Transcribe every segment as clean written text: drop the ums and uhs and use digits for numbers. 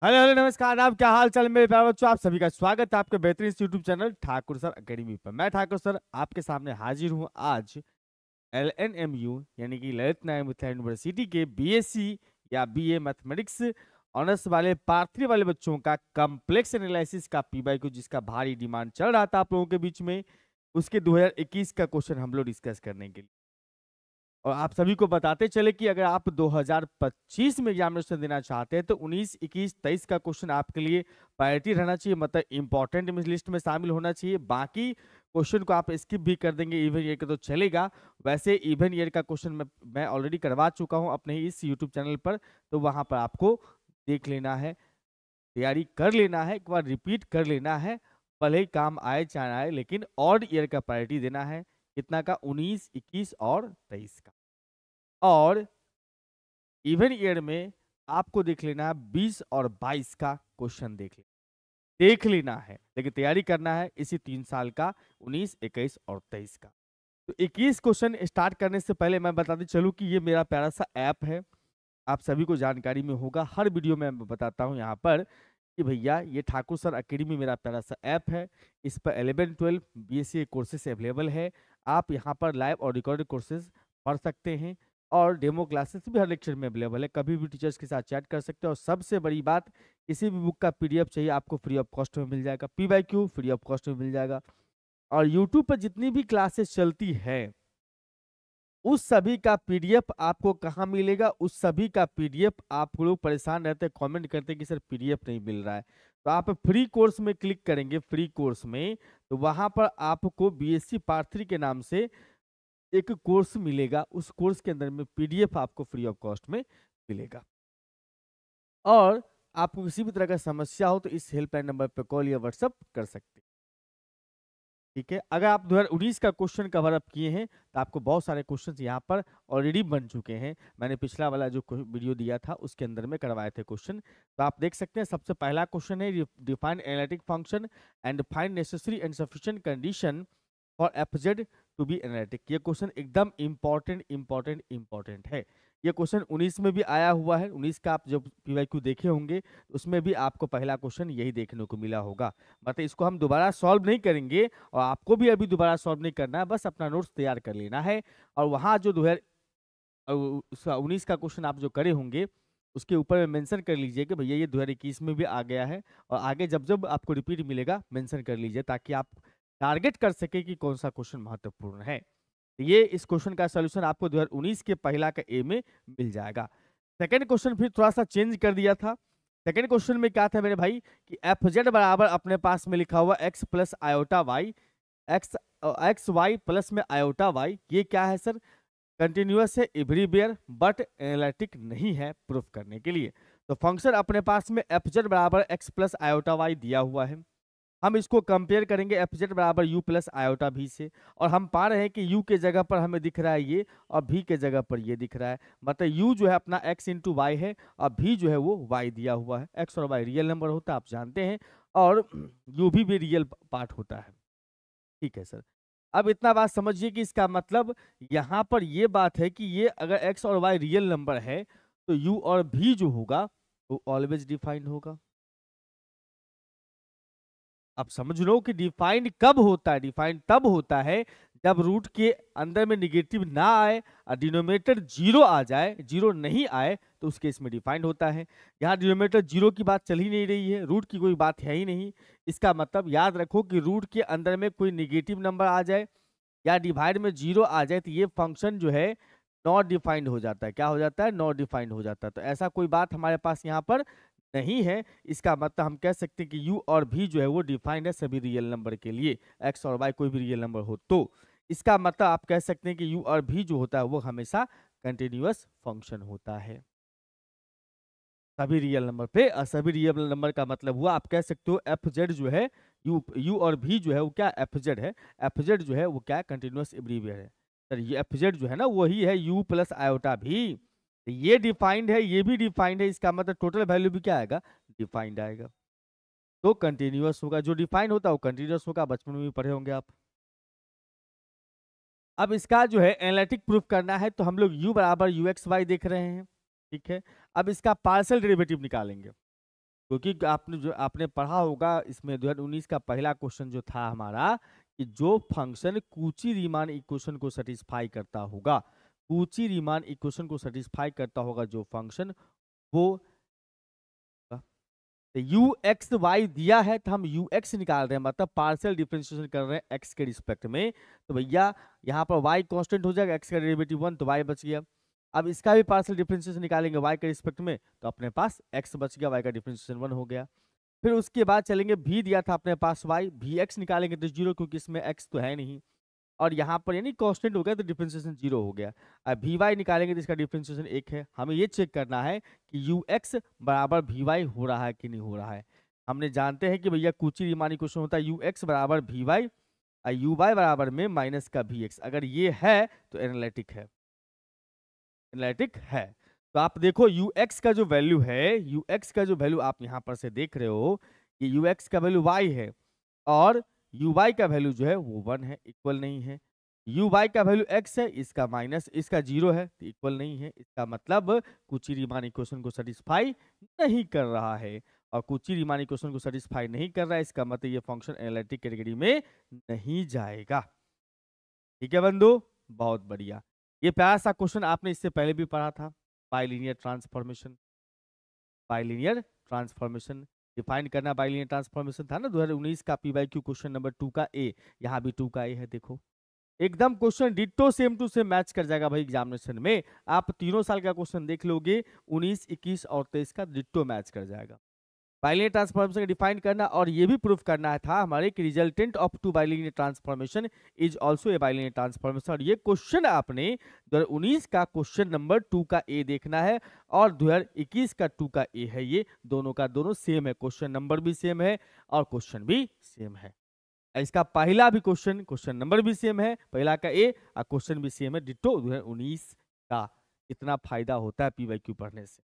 Hello hello नमस्कार। आप क्या हाल चाल मेरे प्यारे बच्चों, आप सभी का स्वागत है आपके बेहतरीन YouTube channel Thakur sir academy पर। मैं ठाकुर सर आपके सामने हाजिर हूँ आज LNMU यानी कि ललित नारायण मिथिला यूनिवर्सिटी के BSc या BA मैथमेटिक्स ऑनर्स वाले पार्ट 3 वाले बच्चों का कॉम्प्लेक्स एनालिसिस का PYQ जिसका भारी डिमांड चल रहा था आप लोगों के बीच में, उसके 2021 का क्वेश्चन हम लोग डिस्कस करने के लिए। और आप सभी को बताते चले कि अगर आप 2025 में एग्जामिनेशन देना चाहते हैं तो 19, 21, 23 का क्वेश्चन आपके लिए प्रायोरिटी रहना चाहिए, मतलब इंपॉर्टेंट लिस्ट में शामिल होना चाहिए। बाकी क्वेश्चन को आप स्किप भी कर देंगे इवन ईयर का तो चलेगा। वैसे इवन ईयर का क्वेश्चन मैं ऑलरेडी करवा चुका हूं अपने इस यूट्यूब चैनल पर, तो वहां पर आपको देख लेना है, तैयारी कर लेना है, एक बार रिपीट कर लेना है। भले ही काम आए चाहे आए, लेकिन ऑड ईयर का प्रायोरिटी देना है। कितना का? 19, 21 और 23 का। और इवन ईयर में आपको देख लेना है 20 और 22 का क्वेश्चन देख लेना है, लेकिन तैयारी करना है इसी 3 साल का 19, 21 और 23 का। तो 21 क्वेश्चन स्टार्ट करने से पहले मैं बताते चलूं कि ये मेरा प्यारा सा ऐप है, आप सभी को जानकारी में होगा, हर वीडियो में मैं बताता हूं यहाँ पर कि भैया ये ठाकुर सर अकेडमी मेरा प्यारा सा ऐप है। इस पर 11, 12 BSc कोर्सेस अवेलेबल है। आप यहाँ पर लाइव और रिकॉर्डेड कोर्सेज पढ़ सकते हैं और डेमो क्लासेस भी हर लेक्चर में अवेलेबल है। कभी भी टीचर्स के साथ चैट कर सकते हैं। और सबसे बड़ी बात, किसी भी बुक का PDF चाहिए आपको फ्री ऑफ कॉस्ट में मिल जाएगा, PYQ फ्री ऑफ कॉस्ट में मिल जाएगा। और यूट्यूब पर जितनी भी क्लासेस चलती है उस सभी का PDF आपको कहाँ मिलेगा? उस सभी का PDF आप लोग परेशान रहते हैं, कमेंट करते हैं कि सर PDF नहीं मिल रहा है। तो आप फ्री कोर्स में क्लिक करेंगे, फ्री कोर्स में, तो वहां पर आपको BSc पार्ट 3 के नाम से एक कोर्स मिलेगा। उस कोर्स के अंदर में PDF आपको फ्री ऑफ कॉस्ट में मिलेगा। और आपको किसी भी तरह का समस्या हो तो इस हेल्पलाइन नंबर पर कॉल या व्हाट्सअप कर सकते हैं, ठीक है। अगर आप 2019 का क्वेश्चन कवर अप किए हैं तो आपको बहुत सारे क्वेश्चन यहाँ पर ऑलरेडी बन चुके हैं। मैंने पिछला वाला जो वीडियो दिया था उसके अंदर में करवाए थे क्वेश्चन, तो आप देख सकते हैं। सबसे पहला क्वेश्चन है define analytic function and find necessary and sufficient condition for FZ to be analytic. ये क्वेश्चन एकदम इंपॉर्टेंट है। ये क्वेश्चन 19 में भी आया हुआ है। 19 का आप जब PYQ देखे होंगे उसमें भी आपको पहला क्वेश्चन यही देखने को मिला होगा। मतलब इसको हम दोबारा सॉल्व नहीं करेंगे और आपको भी अभी दोबारा सॉल्व नहीं करना है, बस अपना नोट्स तैयार कर लेना है। और वहाँ जो 2019 का क्वेश्चन आप जो करे होंगे उसके ऊपर में मेंशन कर लीजिए कि भैया ये 2021 में भी आ गया है। और आगे जब जब आपको रिपीट मिलेगा मेंशन कर लीजिए, ताकि आप टारगेट कर सके कि कौन सा क्वेश्चन महत्वपूर्ण है। ये इस क्वेश्चन का सोल्यूशन आपको 2019 के पहला का A में मिल जाएगा। सेकंड क्वेश्चन फिर थोड़ा सा चेंज कर दिया था। सेकंड क्वेश्चन में क्या था मेरे भाई कि FZ बराबर अपने पास में लिखा हुआ x plus iota y, x y plus में आयोटा वाई, ये क्या है सर? कंटिन्यूअस है, एवरीवेयर, बट एनालिटिक नहीं है प्रूफ करने के लिए। तो फंक्शन अपने पास में FZ बराबर x प्लस आयोटा वाई दिया हुआ है। हम इसको कंपेयर करेंगे FZ बराबर u प्लस आयोटा v से, और हम पा रहे हैं कि u के जगह पर हमें दिख रहा है ये और v के जगह पर ये दिख रहा है। मतलब u जो है अपना x इंटू वाई है और v जो है वो y दिया हुआ है। x और y रियल नंबर होता है आप जानते हैं, और u भी रियल पार्ट होता है, ठीक है सर। अब इतना बात समझिए कि इसका मतलब यहाँ पर ये बात है कि ये अगर x और y रियल नंबर है तो u और v जो होगा वो ऑलवेज डिफाइंड होगा। अब समझ लो कि डिफाइंड कब होता है? डिफाइंड तब होता है जब रूट के अंदर में निगेटिव ना आए और डिनोमिनेटर 0 आ जाए। 0 नहीं आए तो उस केस में डिफाइंड होता है। यहाँ डिनोमिनेटर 0 की बात चल ही नहीं रही है, रूट की कोई बात है ही नहीं। इसका मतलब याद रखो कि रूट के अंदर में कोई निगेटिव नंबर आ जाए या डिवाइड में 0 आ जाए तो ये फंक्शन जो है नॉट डिफाइंड हो जाता है। क्या हो जाता है? नॉट डिफाइंड हो जाता है। तो ऐसा कोई बात हमारे पास यहाँ पर नहीं है। इसका मतलब हम कह सकते हैं कि u और v जो है वो डिफाइंड है सभी रियल नंबर के लिए। x और y कोई भी रियल नंबर हो तो इसका मतलब आप कह सकते हैं कि u और v जो होता है वो हमेशा कंटिन्यूअस फंक्शन होता है सभी रियल नंबर पे। और सभी रियल नंबर का मतलब हुआ आप कह सकते हो FZ जो है u और v जो है वो क्या? FZ है। FZ जो है वो क्या? कंटिन्यूअस एवरीवेयर है। सर ये FZ जो है ना वही है u प्लस आयोटा भी। ये डिफाइंड है, ये भी डिफाइंड है, इसका मतलब टोटल वैल्यू भी क्या आएगा? डिफाइंड आएगा। तो कंटिन्यूअस होगा, जो डिफाइंड होता है वो कंटिन्यूअस होगा, बचपन में भी पढ़े होंगे आप। अब इसका जो है एनालिटिक प्रूफ करना है तो हम लोग u बराबर ux y देख रहे हैं, ठीक है। अब इसका पार्शियल डेरिवेटिव निकालेंगे। क्योंकि आपने पढ़ा होगा इसमें 2019 का पहला क्वेश्चन जो था हमारा कि जो फंक्शन कूची रीमान इक्वेशन को सेटिस्फाई करता होगा, कूची रीमान इक्वेशन को सेटिस्फाई करता होगा जो फंक्शन, वो यू एक्स वाई दिया है तो हम यू एक्स निकाल रहे हैं, मतलब पार्शियल डिफरेंशिएशन कर रहे हैं एक्स के रिस्पेक्ट में। तो भैया यहाँ पर वाई कांस्टेंट हो जाएगा, एक्स का डेरिवेटिव 1 तो वाई बच गया। अब इसका भी पार्शियल डिफरेंशिएशन निकालेंगे वाई के रिस्पेक्ट में, तो अपने पास एक्स बच गया, वाई का डिफरेंशिएशन 1 हो गया। फिर उसके बाद चलेंगे भी दिया था अपने पास वाई, भी एक्स निकालेंगे तो 0, क्योंकि इसमें एक्स तो है नहीं, और यहाँ पर यानी कांस्टेंट हो गया तो डिफरेंशिएशन 0 हो गया। अब भी वाई निकालेंगे तो इसका डिफरेंशिएशन 1 है। हमें ये चेक करना है कि यू एक्स बराबर भी वाई हो रहा है कि नहीं हो रहा है। हमने जानते हैं कि भैया कूची रीमान इक्वेशन होता है यू एक्स बराबर भी वाई और यू वाई बराबर में माइनस का भी एक्स। अगर ये है तो एनालिटिक है, एनालिटिक है। तो आप देखो यू एक्स का जो वैल्यू है, यू एक्स का जो वैल्यू आप यहाँ पर से देख रहे हो, ये यू एक्स का वैल्यू वाई है और यू वाई का वैल्यू जो है वो 1 है, इक्वल नहीं है। यू वाई का वैल्यू x है, इसका माइनस, इसका 0 है तो इक्वल नहीं है। इसका मतलब कूची रीमान इक्वेशन को सेटिस्फाई नहीं कर रहा है, और कूची रीमान इक्वेशन को सेटिस्फाई नहीं कर रहा है, इसका मतलब ये फंक्शन एनालिटिक कैटेगरी में नहीं जाएगा। ठीक है बंधु, बहुत बढ़िया। ये प्यारा सा क्वेश्चन आपने इससे पहले भी पढ़ा था, bilinear transformation. Bilinear transformation define करना, बाइलिनियर ट्रांसफॉर्मेशन था ना 2019 का PYQ क्वेश्चन नंबर 2 का ए। यहाँ भी 2 का ए है, देखो एकदम question ditto same to same match कर जाएगा भाई एग्जामिनेशन में। आप तीनों साल का क्वेश्चन देख लोगे, 19, 21 और 23 का डिट्टो मैच कर जाएगा। बाइलिनियर ट्रांसफॉर्मेशन डिफाइन करना और ये भी प्रूफ करना था हमारे कि resultant of two bilinear transformation is also a bilinear transformation. और ये क्वेश्चन आपने 2019 का क्वेश्चन नंबर 2 का ए देखना है और 2021 का 2 का ए है। ये दोनों का दोनों सेम है, क्वेश्चन नंबर भी सेम है और क्वेश्चन भी सेम है। इसका पहला भी क्वेश्चन नंबर भी सेम है, पहला का ए और क्वेश्चन भी सेम है, डिट्टो 2019 का। इतना फायदा होता है PYQ पढ़ने से।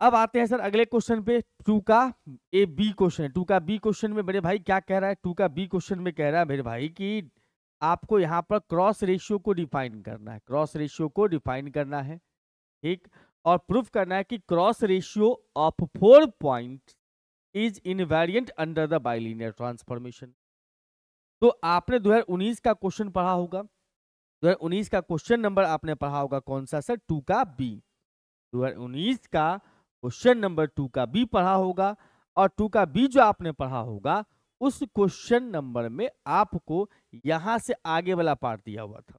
अब आते हैं सर अगले क्वेश्चन पे, 2 का ए बी क्वेश्चन है। 2 का बी क्वेश्चन में मेरे भाई क्या कह रहा है, 2 का बी क्वेश्चन में कह रहा है मेरे भाई कि आपको यहाँ पर क्रॉस रेशियो को डिफाइन करना है, क्रॉस रेशियो को डिफाइन करना है, ठीक, और प्रूफ करना है कि cross ratio of 4 point is invariant under the bilinear transformation. तो आपने 2019 का क्वेश्चन पढ़ा होगा, 2019 का क्वेश्चन नंबर आपने पढ़ा होगा कौन सा सर, 2 का बी। 2019 का क्वेश्चन नंबर 2 का बी पढ़ा होगा, और 2 का बी जो आपने पढ़ा होगा उस क्वेश्चन नंबर में आपको यहां से आगे वाला पार्ट दिया हुआ था,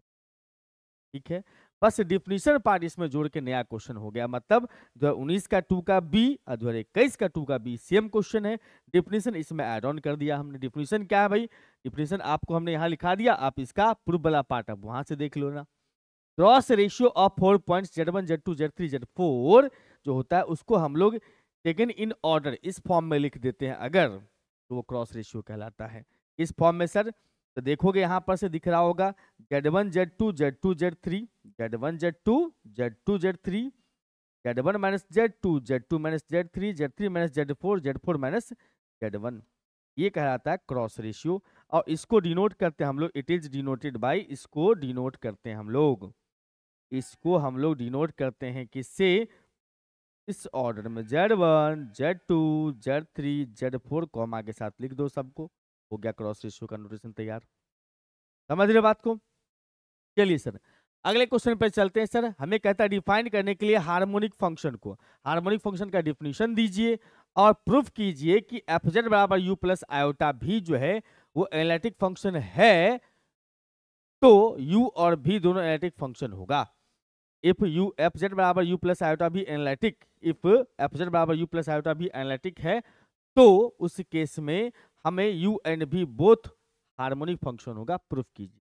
ठीक है। बस डिफिनीशन पार्ट इसमें जोड़ के नया क्वेश्चन हो गया, मतलब 2019 का 2 का बी और 2021 का 2 का बी सेम क्वेश्चन है, डिफिनीशन इसमें ऐड ऑन कर दिया हमने। डिफिनीशन क्या है भाई, डिफिनीशन आपको हमने यहाँ लिखा दिया, आप इसका प्रूफ वाला पार्ट अब वहां से देख लो ना। Cross ratio of 4 points Z1 Z2 Z3 Z4 जो होता है उसको हम लोग टेकन इन ऑर्डर इस फॉर्म में लिख देते हैं अगर, तो वो क्रॉस रेशियो कहलाता है। इस फॉर्म में सर तो देखोगे यहां पर से दिख रहा होगा Z1 Z2 Z2 Z3 Z1 Z2 Z2 Z3 Z1 minus Z2 Z2 minus Z3 Z3 minus Z4 Z4 minus Z1, ये कहलाता है क्रॉस रेशियो। और इसको डिनोट करते हैं हम लोग, इट इज डिनोटेड बाय, इसको डिनोट करते हैं हम लोग, इसको हम लोग डिनोट करते हैं किससे, इस ऑर्डर में Z1 Z2 Z3 Z4 comma के साथ लिख दो सबको, हो गया क्रॉस रेशियो का नोटेशन तैयार। समझ रहे बात को। चलिए सर अगले क्वेश्चन पे चलते हैं। सर हमें कहता है डिफाइन करने के लिए हार्मोनिक फंक्शन को, हार्मोनिक फंक्शन का डिफिनीशन दीजिए और प्रूफ कीजिए कि fz बराबर u प्लस आयोटा भी जो है वो एनालिटिक फंक्शन है, तो u और v दोनों एनालिटिक फंक्शन होगा। इफ यू fz बराबर u प्लस आयोटा भी एनालिटिक, इफ fz बराबर u प्लस आयोटा भी एनालिटिक है, तो उस केस में हमें u and v both harmonic function होगा, प्रूफ कीजिए।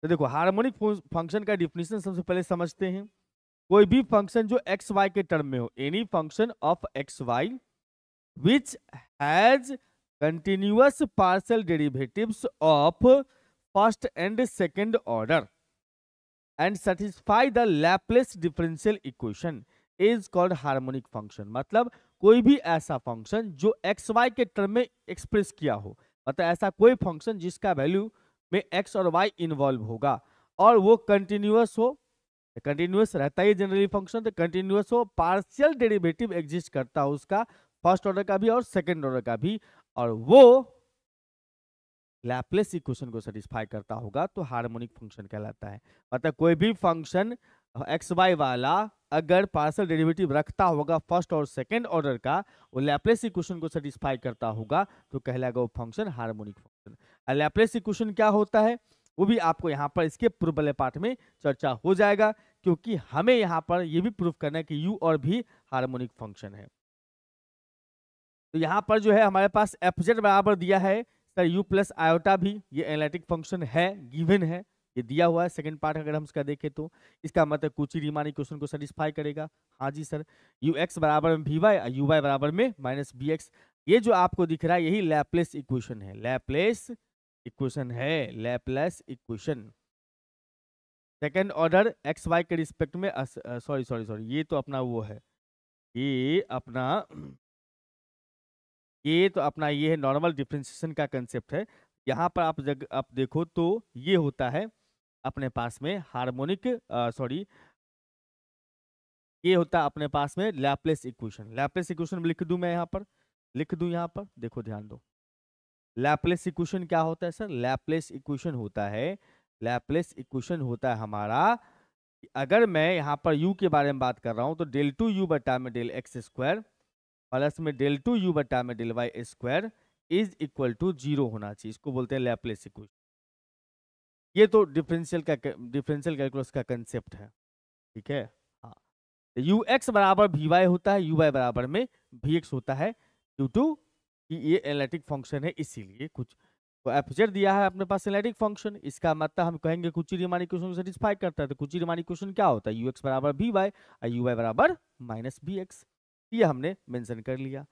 तो देखो हार्मोनिक फंक्शन का डिफिनीशन सबसे पहले समझते हैं। कोई भी फंक्शन जो एक्स वाई के टर्म में हो, any function of x y which has continuous partial derivatives of first and second order and satisfy the Laplace differential equation is called harmonic function. मतलब कोई भी ऐसा फंक्शन जो एक्स वाई के term में एक्सप्रेस किया हो, मतलब ऐसा कोई फंक्शन जिसका वैल्यू में x और y इन्वॉल्व होगा और वो कंटिन्यूअस हो, कंटिन्यूअस रहता ही जनरली फंक्शन, तो कंटिन्यूअस हो, पार्शियल डेरिवेटिव एग्जिस्ट करता है उसका, फर्स्ट ऑर्डर का भी और सेकंड ऑर्डर का भी, और वो लैप्लेस इक्वेशन को सेटिस्फाई करता होगा तो हार्मोनिक फंक्शन कहलाता है। मतलब कोई भी फंक्शन एक्स वाई वाला अगर पार्शियल डेरिवेटिव रखता होगा फर्स्ट और सेकंड ऑर्डर का, वो लैप्लेस इक्वेशन को सेटिस्फाई करता होगा तो कहलाएगा वो function harmonic function. Laplace equation क्या होता है वो भी आपको यहाँ पर इसके पूर्व वाले पार्ट में चर्चा हो जाएगा, क्योंकि हमें यहाँ पर ये भी प्रूफ करना है कि यू और भी हार्मोनिक फंक्शन है। तो यहाँ पर जो है हमारे पास एफ जेड बराबर दिया है सर यू प्लस आयोटा भी, ये एनालिटिक फंक्शन है, गिवन है, ये दिया हुआ है। सेकंड पार्ट अगर हम इसका देखें तो इसका मतलब कुछ ही रीमान इक्वेशन को सेटिस्फाई करेगा। हाँ जी सर, यू एक्स बराबर में वी वाई, यू वाई बराबर में माइनस बी एक्स, ये जो आपको दिख रहा है यही लैप्लेस इक्वेशन है, लैप्लेस इक्वेशन है, Laplace equation. Second order x y के रिस्पेक्ट में, सॉरी सॉरी सॉरी, ये तो अपना वो है, ये अपना ये तो अपना ये है नॉर्मल डिफरेंशिएशन का कंसेप्ट है। यहाँ पर आप देखो तो ये होता है अपने पास में हार्मोनिक, सॉरी ये होता है अपने पास में लैप्लेस इक्वेशन। लैप्लेस इक्वेशन लिख दूं मैं यहाँ पर, लिख दूं यहाँ पर, देखो ध्यान दो। लैप्लेस इक्वेशन क्या होता है सर? लैप्लेस इक्वेशन होता है, लैप्लेस इक्वेशन होता है हमारा, अगर मैं यहाँ पर u के बारे में बात कर रहा हूँ तो डेल टू यू बटा में डेल एक्स स्क्वायर प्लस में डेल टू यू बटा में del y square is equal to 0 होना चाहिए। इसको बोलते हैं लैप्लेस इक्वेशन। ये तो डिफरेंशियल कैलकुलस का कंसेप्ट है, ठीक है। हाँ, यू एक्स बराबर वी वाई होता है, यू वाई बराबर में वी एक्स होता है, ड्यू टू कि ये एनालिटिक फंक्शन है इसीलिए। कुछ तो एफजेड दिया है अपने पास एनालिटिक फंक्शन, इसका मतलब हम कहेंगे कुछ रीमान इक्वेशन को सेटिस्फाई करता है। तो कुछ रीमान इक्वेशन क्या होता है? यू एक्स बराबर वी वाई और यू वाई बराबर माइनस बी एक्स, ये हमने मेंशन कर लिया।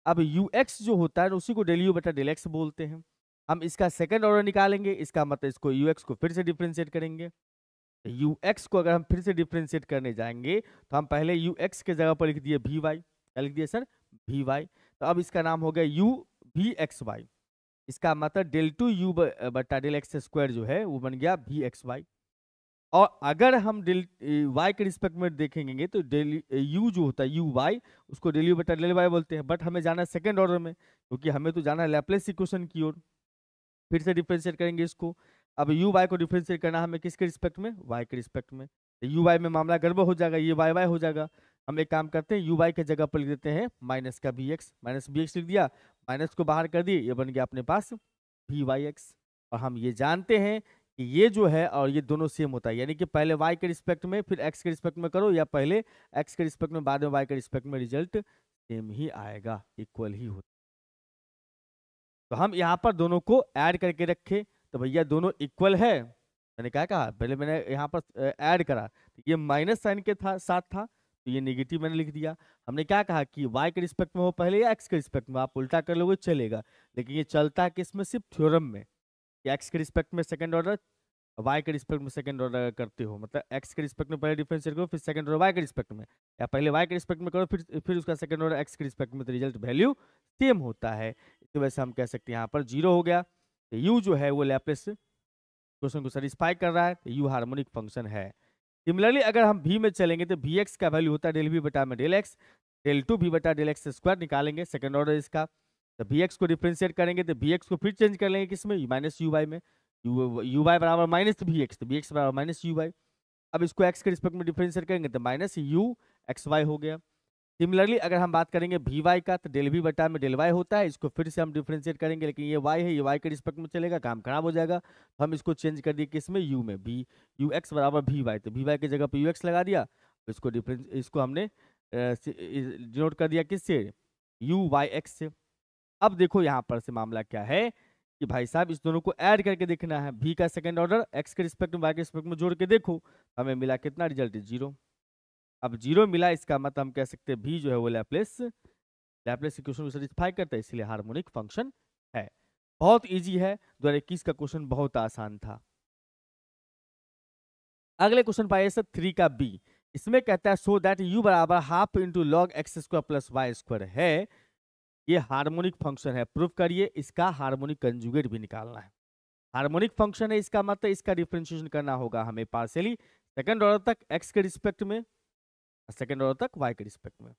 अब यू एक्स जो होता है उसी को डेल यू बटा डेल एक्स बोलते हैं। हम इसका सेकंड ऑर्डर निकालेंगे, इसका मतलब इसको यू एक्स को फिर से डिफ्रेंशिएट करेंगे। यू एक्स को अगर हम फिर से डिफ्रेंशिएट करने जाएंगे तो हम पहले यू एक्स के जगह पर लिख दिए वी वाई, क्या लिख दिए सर? We Y. तो अब इसका नाम हो गया यू वी एक्स वाई, इसका मतलब डेल टू यू बटा डेल एक्स स्क्वायर जो है वो बन गया वी एक्स वाई। और अगर हम डेल वाई के रिस्पेक्ट में देखेंगे तो डेल यू जो होता है यू वाई, उसको डेल यू बटा डेल वाई बोलते हैं, बट हमें जाना है सेकेंड ऑर्डर में, क्योंकि हमें तो जाना है लैप्लेस इक्वेशन की ओर। फिर से डिफ्रेंशिएट करेंगे इसको। अब यू वाई को डिफ्रेंशिएट करना हमें किसके रिस्पेक्ट में? वाई के रिस्पेक्ट में। तो यू वाई में मामला गड़बड़ हो जाएगा, ये वाई वाई हो जाएगा। हम एक काम करते हैं, यू वाई के जगह पर लिख देते हैं माइनस का b x, minus b x लिख दिया, माइनस को बाहर कर दिए, ये बन गया अपने पास वी वाई एक्स। और हम ये जानते हैं कि ये जो है और ये दोनों सेम होता है, यानी कि पहले वाई के रिस्पेक्ट में फिर एक्स के रिस्पेक्ट में करो, या पहले एक्स के रिस्पेक्ट में बाद में वाई के रिस्पेक्ट में, रिजल्ट सेम ही आएगा, इक्वल ही होता। तो हम यहाँ पर दोनों को ऐड करके रखे तो भैया दोनों इक्वल है। मैंने क्या कहा, पहले मैंने यहाँ पर ऐड करा तो ये माइनस साइन के साथ था, तो ये नेगेटिव मैंने लिख दिया। हमने क्या कहा कि y के रिस्पेक्ट में हो पहले या x के रिस्पेक्ट में, आप उल्टा कर लोगे चलेगा, लेकिन ये चलता है किसमें? सिर्फ थ्योरम में, कि x के रिस्पेक्ट में सेकंड ऑर्डर, y के रिस्पेक्ट में सेकंड ऑर्डर करते हो, मतलब x के रिस्पेक्ट में पहले डिफरेंशिएट करो फिर सेकंड ऑर्डर y के रिस्पेक्ट में, या पहले y के रिस्पेक्ट में करो फिर उसका सेकंड ऑर्डर x के रिस्पेक्ट में, तो रिजल्ट वैल्यू सेम होता है। इस वजह से हम कह सकते हैं यहाँ पर 0 हो गया। तो u जो है वो लैप्लेस क्वेश्चन को सेटिस्फाई कर रहा है, तो u हार्मोनिक फंक्शन है। सिमिलरली अगर हम v में चलेंगे तो vx का वैल्यू होता है डेल v बटा में del x, del two v बटा डेल एक्स स्क्वायर निकालेंगे सेकंड ऑर्डर इसका। तो vx को डिफरेंशिएट करेंगे तो vx को फिर चेंज कर लेंगे किसमें? माइनस यू वाई में, यू वाई बराबर माइनस वी एक्स, तो वी एक्स बराबर माइनस यू वाई। अब इसको x के रिस्पेक्ट में डिफरेंशिएट करेंगे तो माइनस यू एक्स वाई हो गया। सिमिलरली अगर हम बात करेंगे वी वाई का तो डेल वी बटा में डेल वाई होता है, इसको फिर से हम डिफरेंशिएट करेंगे, लेकिन ये वाई है, ये वाई के रिस्पेक्ट में चलेगा, काम खराब हो जाएगा। तो हम इसको चेंज कर दिए किसमें? यू में, बी यू एक्स बराबर वी वाई, तो वी वाई की जगह पर यू एक्स लगा दिया, तो इसको इसको हमने डिनोट कर दिया किससे? यू वाई एक्स से। अब देखो यहाँ पर से मामला क्या है कि भाई साहब इस दोनों को ऐड करके देखना है, v का सेकंड ऑर्डर x के रिस्पेक्ट में y के रिस्पेक्ट में जोड़ के देखो, हमें मिला कितना? रिजल्ट 0। अब 0 मिला, इसका मतलब हम कह सकते हैं v जो है वो लैप्लेस इक्वेशन को सेटिस्फाई करता है, इसलिए हार्मोनिक फंक्शन है। बहुत इजी है, 2021 का क्वेश्चन बहुत आसान था। अगले क्वेश्चन पाइए सर 3 का b, इसमें कहता है सो दैट u बराबर half into log x square plus y square है, ये हार्मोनिक फंक्शन है, प्रूफ करिए। इसका हार्मोनिक कंजुगेट भी निकालना है। हार्मोनिक फंक्शन है, इसका मतलब इसका डिफरेंशिएशन करना होगा हमें पार्शियली, सेकंड ऑर्डर तक x के रिस्पेक्ट में, सेकंड ऑर्डर तक y के रिस्पेक्ट में।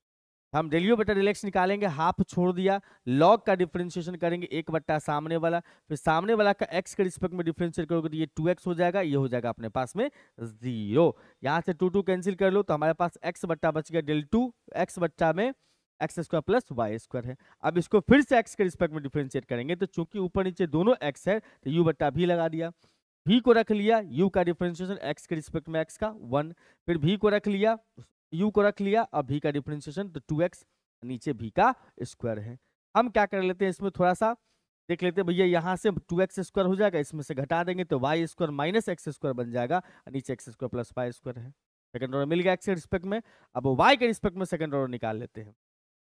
हम डेल यू बटा डेल एक्स निकालेंगे, हाफ छोड़ दिया, लॉग का डिफरेंशिएशन करेंगे, एक बट्टा सामने वाला, फिर सामने वाला का x के रिस्पेक्ट में डिफरेंशिएट करोगे तो ये 2x हो जाएगा, ये हो जाएगा अपने पास में 0। यहाँ से 2 कैंसिल कर लो तो हमारे पास x बट्टा बच गया डेल 2 x बट्टा में x square plus y square है। अब इसको फिर से x के रिस्पेक्ट में डिफरेंशिएट करेंगे तो चूंकि ऊपर नीचे दोनों x है तो u बट्टा भी लगा दिया, v को रख लिया, u का डिफरेंशिएशन x के रिस्पेक्ट में x का 1, फिर v को रख लिया, u को रख लिया, अब v का डिफरेंशिएशन तो 2x, नीचे v का स्क्वायर है। हम क्या कर लेते हैं, इसमें थोड़ा सा देख लेते हैं भैया, यहाँ से 2x स्क्वायर हो जाएगा, इसमें से घटा देंगे तो y square minus x square बन जाएगा, नीचे x square plus y square है। सेकंड ऑर्डर मिल गया x के रिस्पेक्ट में। अब y के रिस्पेक्ट में सेकंड ऑर्डर निकाल लेते हैं,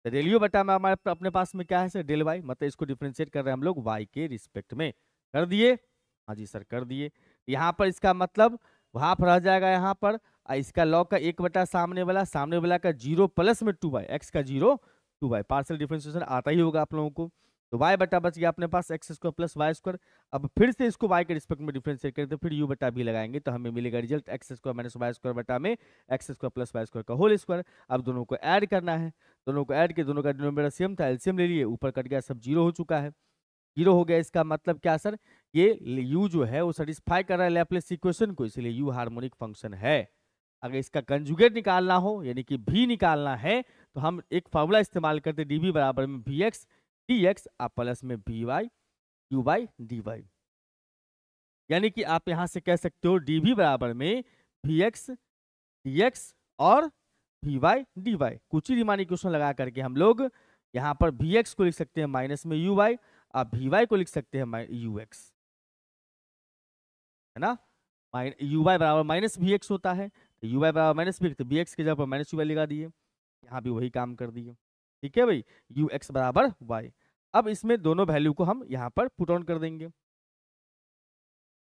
तो डेल यू बटा में हमारे अपने पास में क्या है सर, डेल y, मतलब इसको डिफरेंशिएट कर रहे हैं हम लोग y के रिस्पेक्ट में। कर दिए, हाँ जी सर कर दिए। यहाँ पर इसका मतलब वहां पर रह जाएगा, यहाँ पर इसका लॉग का एक बटा सामने वाला का 0 प्लस में 2y, x का 0 2y, पार्शियल डिफरेंशिएशन आता ही होगा आप लोगों को, तो y बटा बच गया अपने पास x square plus y square. अब फिर से इसको y के रिस्पेक्ट में डिफरेंशिएट करते फिर u बटा भी लगाएंगे तो हमें मिलेगा result x square minus y square बटा में x square plus y square का होल स्क्वायर। अब दोनों को ऐड करना है, दोनों को ऐड के दोनों का डिनोमिनेटर सेम था, एलसीएम ले लिए, ऊपर कट गया, सब 0 हो चुका है। 0 हो गया, इसका मतलब क्या सर, ये u जो है वो सेटिस्फाई कर रहा है लैप्लेस इक्वेशन को, इसलिए u हार्मोनिक फंक्शन है। अगर इसका कंजुगेट निकालना हो यानी कि भी निकालना है तो हम एक फार्मूला इस्तेमाल करते हैं, dv बराबर में vx dx आप प्लस में by u dy, यानी कि आप यहां से कह सकते हो dv बराबर में vx dx और vy dy। कुछ ही रिमाइंड इक्वेशन लगा करके हम लोग यहाँ पर vx को लिख सकते हैं माइनस में uy, आप vy को लिख सकते हैं ux, है ना। uy बराबर माइनस vx होता है, तो uy बराबर माइनस vx, तो vx के जगह पर माइनस uy लगा दिए, यहाँ भी वही काम कर दिए, ठीक है भाई, ux बराबर y। अब इसमें दोनों वैल्यू को हम यहाँ पर पुट ऑन कर देंगे,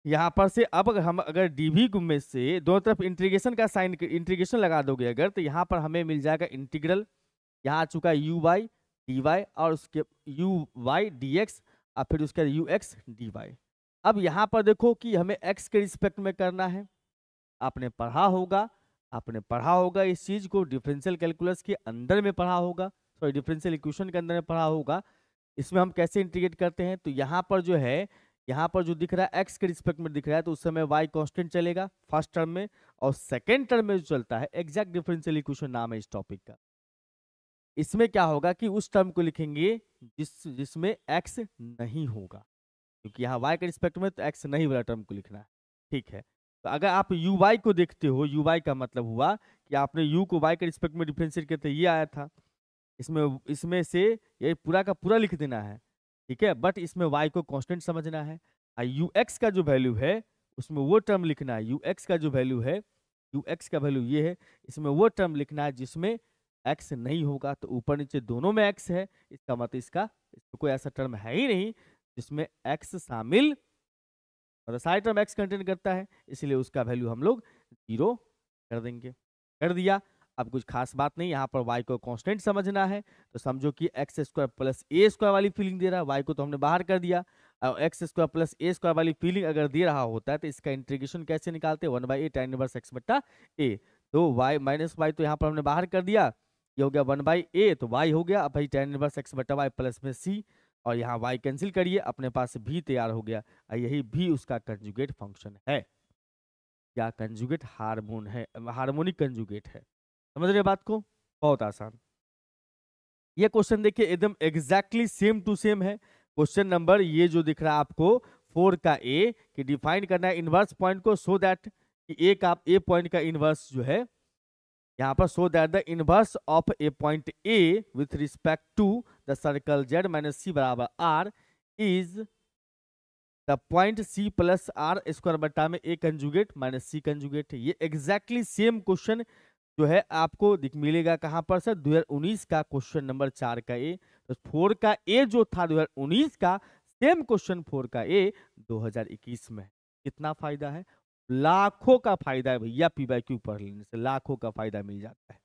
यहाँ पर से अब हम अगर dv में से दोनों तरफ इंटीग्रेशन का साइन, इंटीग्रेशन लगा दोगे अगर, तो यहाँ पर हमें मिल जाएगा इंटीग्रल, यहाँ आ चुका है uy dy और उसके uy dx और फिर उसका ux dy। अब यहाँ पर देखो कि हमें x के रिस्पेक्ट में करना है, आपने पढ़ा होगा इस चीज को, डिफरेंशियल कैलकुलस के अंदर में पढ़ा होगा, सॉरी डिफरेंशियल इक्वेशन के अंदर में पढ़ा होगा। इसमें हम कैसे इंटीग्रेट करते हैं, तो यहाँ पर जो है, यहाँ पर जो दिख रहा है x के रिस्पेक्ट में दिख रहा है, तो उस समय y कांस्टेंट चलेगा फर्स्ट टर्म में, और सेकेंड टर्म में जो चलता है एग्जैक्ट डिफरेंशियल इक्वेशन नाम है इस टॉपिक का। इसमें क्या होगा कि उस टर्म को लिखेंगे जिसमें x नहीं होगा, क्योंकि यहाँ y के रिस्पेक्ट में तो x नहीं वाला टर्म को लिखना है, ठीक है। तो अगर आप uy को देखते हो, uy का मतलब हुआ कि आपने u को y के रिस्पेक्ट में डिफरेंशिएट करते ये आया था, इसमें से ये पूरा का पूरा लिख देना है, ठीक है, बट इसमें y को कांस्टेंट समझना है, ux का जो वैल्यू है उसमें वो टर्म लिखना है, ux का जो वैल्यू है, ux का वैल्यू ये है, इसमें वो टर्म लिखना है जिसमें x नहीं होगा, तो ऊपर नीचे दोनों में x है, इसका मतलब इसमें कोई ऐसा टर्म है ही नहीं जिसमें x शामिल, और सारे टर्म x कंटेन करता है, इसलिए उसका वैल्यू हम लोग 0 कर देंगे। कर दिया, अब कुछ खास बात नहीं, यहाँ पर y को कांस्टेंट समझना है, तो समझो कि एक्स स्क्वायर प्लस ए स्क्वायर वाली फीलिंग दे रहा है, y को तो हमने बाहर कर दिया, और एक्स स्क्वायर प्लस ए स्क्वायर वाली फीलिंग अगर दे रहा होता है तो इसका इंटीग्रेशन कैसे निकालते हैं, 1/a tan इनवर्स x बट्टा a, तो y माइनस y तो यहाँ पर हमने बाहर कर दिया, ये हो गया 1/a, तो y हो गया, अब भाई tan इनवर्स x बट्टा y प्लस में c, और यहाँ y कैंसिल करिए, अपने पास भी तैयार हो गया, यही भी उसका कंजुगेट फंक्शन है, क्या कंजुगेट हार्मोनिक कंजुगेट है। समझ रहे बात को, बहुत आसान। ये क्वेश्चन देखिए एकदम एग्जैक्टली सेम टू सेम है। क्वेश्चन नंबर ये जो दिख रहा है आपको 4 का ए, कि डिफाइन करना है इनवर्स पॉइंट को, सो दैट ए का ए पॉइंट का इनवर्स जो है यहाँ पर, so that the inverse of a point A with respect to the circle z minus c बराबर r is the point c plus r square बटा में a conjugate minus c conjugate. ये exactly same question जो है आपको मिलेगा कहाँ पर सर, 2019 का क्वेश्चन नंबर 4 का ए, तो 4 का ए जो था 2019 का, सेम क्वेश्चन 4 का ए 2021 में। कितना फायदा है, लाखों का फायदा है भैया, PYQ पढ़ लेने से लाखों का फायदा मिल जाता है।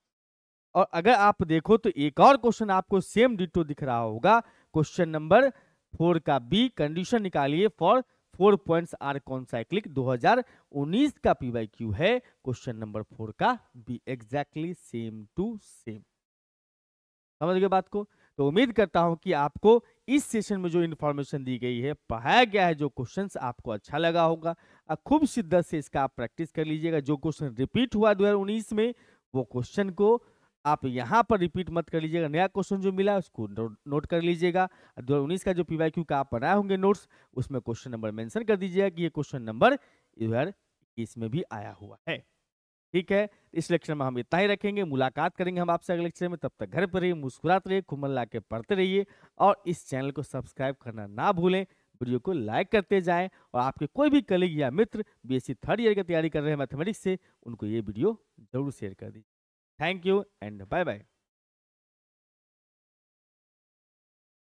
और अगर आप देखो तो एक और क्वेश्चन आपको सेम डिटो दिख रहा होगा, क्वेश्चन नंबर 4 का बी, कंडीशन निकालिए फॉर 4 पॉइंट्स आर कॉन्साइक्लिक 2019 का पीवाईक्यू है क्वेश्चन नंबर 4 का b, exactly same to same. समझ गए बात को? तो उम्मीद करता हूं कि आपको इस सेशन में जो इन्फॉर्मेशन दी गई है, पढ़ाया गया है, जो क्वेश्चंस आपको अच्छा लगा होगा। खूब शिद्दत से इसका आप प्रैक्टिस कर लीजिएगा। जो क्वेश्चन रिपीट हुआ 2019 में, वो क्वेश्चन को आप यहाँ पर रिपीट मत कर लीजिएगा। नया क्वेश्चन जो मिला उसको नोट कर लीजिएगा। 2019 का जो पीवाईक्यू का आप बनाए होंगे नोट्स, उसमें क्वेश्चन नंबर मेंशन कर दीजिएगा कि ये क्वेश्चन नंबर 2021 में भी आया हुआ है। ठीक है, इस लेक्चर में हम इतना ही रखेंगे। मुलाकात करेंगे हम आपसे अगले लेक्चर में। तब तक घर पर रहिए, मुस्कुराते रहिए, खूब मन ला के पढ़ते रहिए और इस चैनल को सब्सक्राइब करना ना भूलें। वीडियो को लाइक करते जाएं और आपके कोई भी कलीग या मित्र बीएससी 3rd ईयर की तैयारी कर रहे हैं मैथमेटिक्स से, उनको ये वीडियो जरूर शेयर कर दीजिए। Thank you and bye bye.